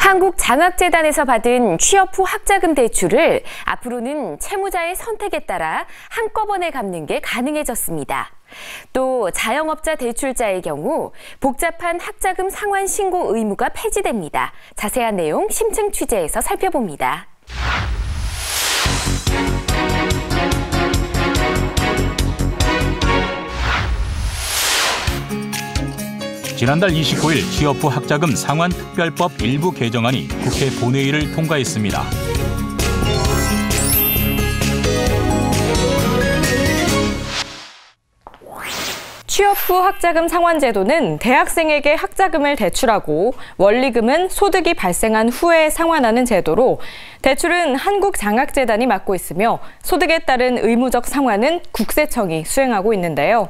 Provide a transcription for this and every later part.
한국장학재단에서 받은 취업 후 학자금 대출을 앞으로는 채무자의 선택에 따라 한꺼번에 갚는 게 가능해졌습니다. 또 자영업자 대출자의 경우 복잡한 학자금 상환 신고 의무가 폐지됩니다. 자세한 내용 심층 취재에서 살펴봅니다. 지난달 29일 취업 후 학자금 상환 특별법 일부 개정안이 국회 본회의를 통과했습니다. 취업 후 학자금 상환 제도는 대학생에게 학자금을 대출하고 원리금은 소득이 발생한 후에 상환하는 제도로 대출은 한국장학재단이 맡고 있으며 소득에 따른 의무적 상환은 국세청이 수행하고 있는데요.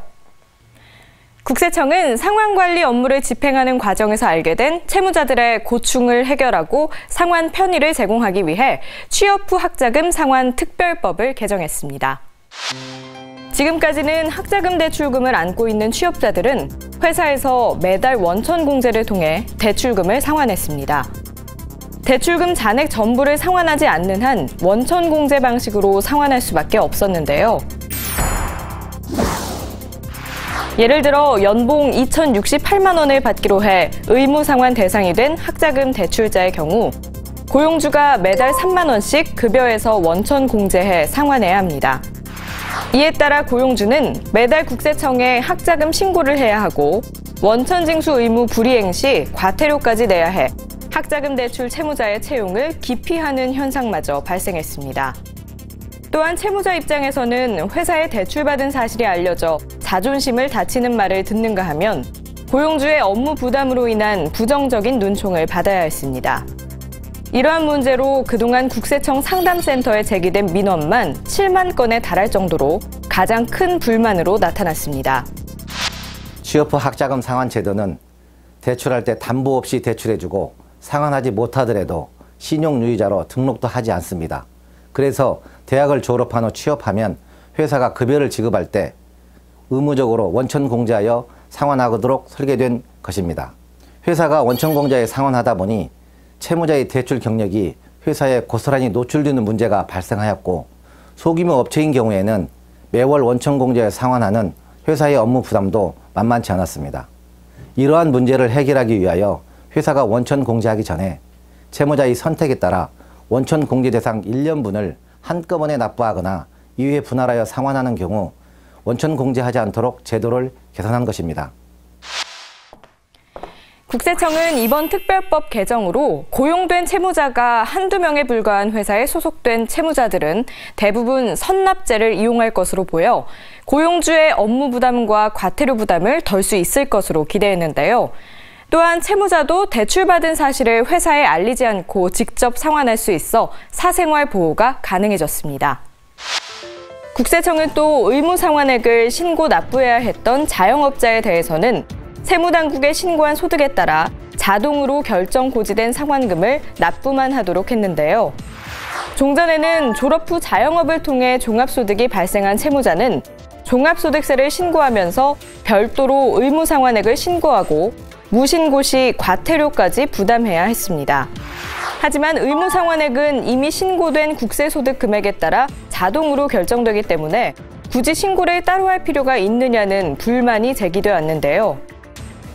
국세청은 상환관리 업무를 집행하는 과정에서 알게 된 채무자들의 고충을 해결하고 상환 편의를 제공하기 위해 취업 후 학자금 상환 특별법을 개정했습니다. 지금까지는 학자금 대출금을 안고 있는 취업자들은 회사에서 매달 원천 공제를 통해 대출금을 상환했습니다. 대출금 잔액 전부를 상환하지 않는 한 원천 공제 방식으로 상환할 수밖에 없었는데요. 예를 들어 연봉 2,068만 원을 받기로 해 의무 상환 대상이 된 학자금 대출자의 경우 고용주가 매달 3만 원씩 급여에서 원천 공제해 상환해야 합니다. 이에 따라 고용주는 매달 국세청에 학자금 신고를 해야 하고 원천 징수 의무 불이행 시 과태료까지 내야 해 학자금 대출 채무자의 채용을 기피하는 현상마저 발생했습니다. 또한 채무자 입장에서는 회사에 대출받은 사실이 알려져 자존심을 다치는 말을 듣는가 하면 고용주의 업무 부담으로 인한 부정적인 눈총을 받아야 했습니다. 이러한 문제로 그동안 국세청 상담센터에 제기된 민원만 7만 건에 달할 정도로 가장 큰 불만으로 나타났습니다. 취업 후 학자금 상환 제도는 대출할 때 담보 없이 대출해주고 상환하지 못하더라도 신용유의자로 등록도 하지 않습니다. 그래서 대학을 졸업한 후 취업하면 회사가 급여를 지급할 때 의무적으로 원천 공제하여 상환하도록 설계된 것입니다. 회사가 원천 공제에 상환하다 보니 채무자의 대출 경력이 회사에 고스란히 노출되는 문제가 발생하였고 소규모 업체인 경우에는 매월 원천 공제에 상환하는 회사의 업무 부담도 만만치 않았습니다. 이러한 문제를 해결하기 위하여 회사가 원천 공제하기 전에 채무자의 선택에 따라 원천 공제 대상 1년분을 한꺼번에 납부하거나 이후에 분할하여 상환하는 경우 원천 공제하지 않도록 제도를 개선한 것입니다. 국세청은 이번 특별법 개정으로 고용된 채무자가 한두 명에 불과한 회사에 소속된 채무자들은 대부분 선납제를 이용할 것으로 보여 고용주의 업무 부담과 과태료 부담을 덜 수 있을 것으로 기대했는데요. 또한 채무자도 대출받은 사실을 회사에 알리지 않고 직접 상환할 수 있어 사생활 보호가 가능해졌습니다. 국세청은 또 의무 상환액을 신고 납부해야 했던 자영업자에 대해서는 세무당국에 신고한 소득에 따라 자동으로 결정 고지된 상환금을 납부만 하도록 했는데요. 종전에는 졸업 후 자영업을 통해 종합소득이 발생한 채무자는 종합소득세를 신고하면서 별도로 의무 상환액을 신고하고 무신고 시 과태료까지 부담해야 했습니다. 하지만 의무 상환액은 이미 신고된 국세소득 금액에 따라 자동으로 결정되기 때문에 굳이 신고를 따로 할 필요가 있느냐는 불만이 제기되었는데요.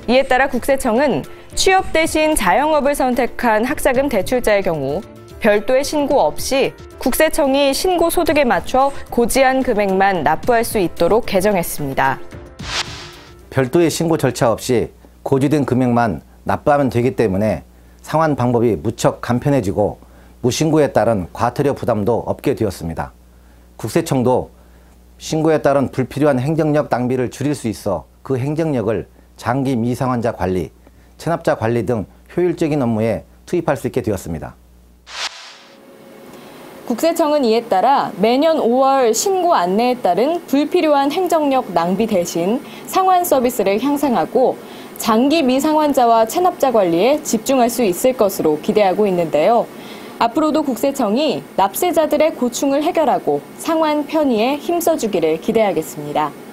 이에 따라 국세청은 취업 대신 자영업을 선택한 학자금 대출자의 경우 별도의 신고 없이 국세청이 신고 소득에 맞춰 고지한 금액만 납부할 수 있도록 개정했습니다. 별도의 신고 절차 없이 고지된 금액만 납부하면 되기 때문에 상환 방법이 무척 간편해지고 무신고에 따른 과태료 부담도 없게 되었습니다. 국세청도 신고에 따른 불필요한 행정력 낭비를 줄일 수 있어 그 행정력을 장기 미상환자 관리, 체납자 관리 등 효율적인 업무에 투입할 수 있게 되었습니다. 국세청은 이에 따라 매년 5월 신고 안내에 따른 불필요한 행정력 낭비 대신 상환 서비스를 향상하고 장기 미상환자와 체납자 관리에 집중할 수 있을 것으로 기대하고 있는데요. 앞으로도 국세청이 납세자들의 고충을 해결하고 상환 편의에 힘써주기를 기대하겠습니다.